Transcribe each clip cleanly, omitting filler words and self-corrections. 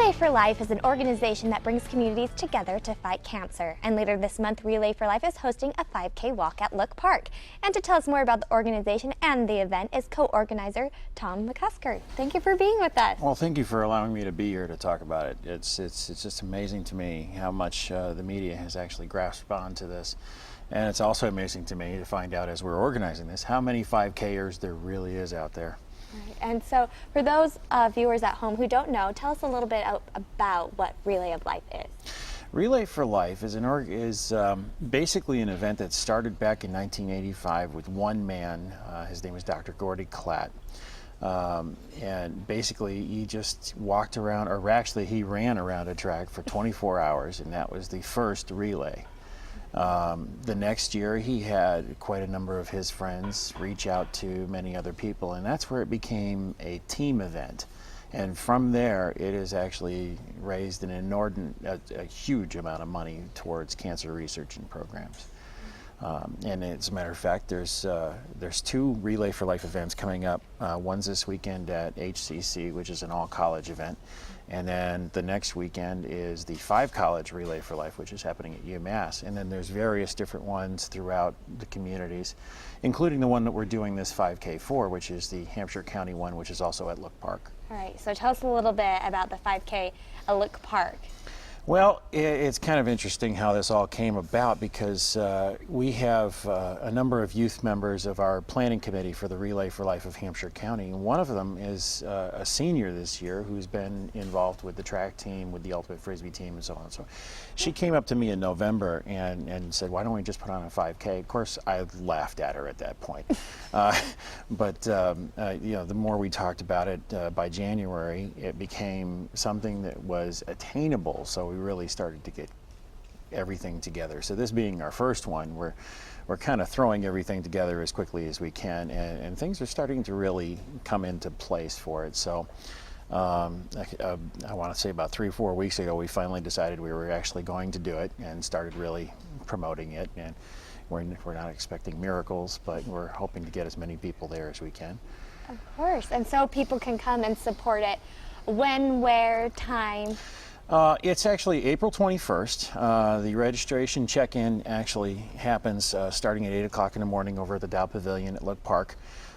Relay for Life is an organization that brings communities together to fight cancer. And later this month, Relay for Life is hosting a 5K walk at Look Park. And to tell us more about the organization and the event is co-organizer Tom McCusker. Thank you for being with us. Well, thank you for allowing me to be here to talk about it. It's just amazing to me how much the media has actually grasped onto this. And it's also amazing to me to find out as we're organizing this how many 5Kers there really is out there. Right. And so for those viewers at home who don't know, tell us a little bit about what Relay of Life is. Relay for Life is basically an event that started back in 1985 with one man. His name is Dr. Gordy Klatt. And basically he just walked around, or actually he ran around a track for 24 hours, and that was the first relay. The next year he had quite a number of his friends reach out to many other people, and that's where it became a team event. And from there it has actually raised an inordinate, a huge amount of money towards cancer research and programs. And as a matter of fact, there's two Relay for Life events coming up. One's this weekend at HCC, which is an all-college event. And then the next weekend is the 5-college Relay for Life, which is happening at UMass. And then there's various different ones throughout the communities, including the one that we're doing this 5K for, which is the Hampshire County one, which is also at Look Park. All right, so tell us a little bit about the 5K at Look Park. Well, it's kind of interesting how this all came about, because we have a number of youth members of our planning committee for the Relay for Life of Hampshire County. And one of them is a senior this year who's been involved with the track team, with the Ultimate Frisbee team, and so on. So she came up to me in November and said, why don't we just put on a 5K? Of course, I laughed at her at that point. But you know, the more we talked about it, by January, it became something that was attainable. So we really started to get everything together. So this being our first one, we're kind of throwing everything together as quickly as we can, and things are starting to really come into place for it. So I want to say about 3 or 4 weeks ago, we finally decided we were actually going to do it and started really promoting it. And we're not expecting miracles, but we're hoping to get as many people there as we can. Of course, and so people can come and support it. When, where, time? It's actually April 21st. The registration check-in actually happens starting at 8 o'clock in the morning over at the Dow Pavilion at Look Park.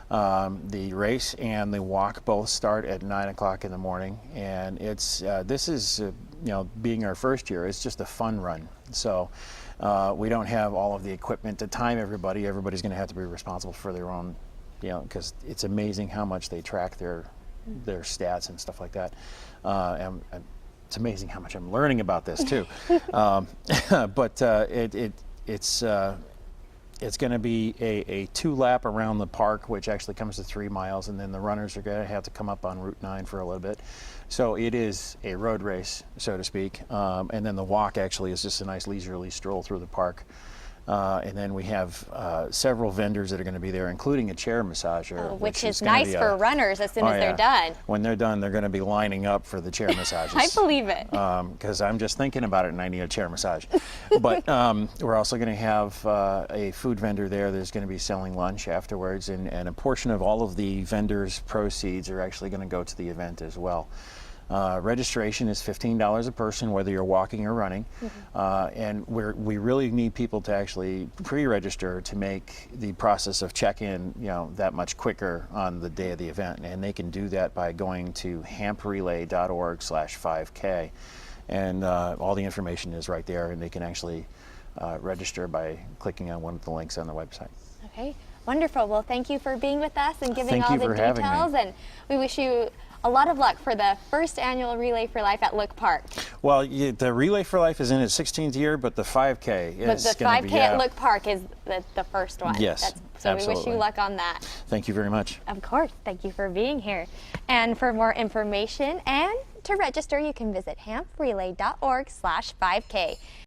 The race and the walk both start at 9 o'clock in the morning, and this is you know, being our first year, it's just a fun run. So we don't have all of the equipment to time everybody. Everybody's going to have to be responsible for their own, you know, because it's amazing how much they track their stats and stuff like that. And it's amazing how much I'm learning about this too. But it's going to be a 2-lap around the park, which actually comes to 3 miles, and then the runners are going to have to come up on Route 9 for a little bit. So it is a road race, so to speak. And then the walk actually is just a nice leisurely stroll through the park. And then we have several vendors that are going to be there, including a chair massager. Which is nice for runners as soon as they're done. When they're done, they're going to be lining up for the chair massages. I believe it. Because I'm just thinking about it and I need a chair massage. But we're also going to have a food vendor there that's going to be selling lunch afterwards, and a portion of all of the vendors' proceeds are actually going to go to the event as well. Registration is $15 a person, whether you're walking or running. And we really need people to actually pre-register to make the process of check-in, you know, that much quicker on the day of the event. And they can do that by going to hamprelay.org/5K. And all the information is right there, and they can actually register by clicking on one of the links on the website. Okay, wonderful. Well, thank you for being with us and giving Thank all you the for having details. me. And we wish you a lot of luck for the first annual Relay for Life at Look Park. Well, the Relay for Life is in its 16th year, but the 5K is But the going to 5K be at Look Park is the first one. Yes, so absolutely. we wish you luck on that. Thank you very much. Of course. Thank you for being here. And for more information and to register, you can visit hamprelay.org/5K.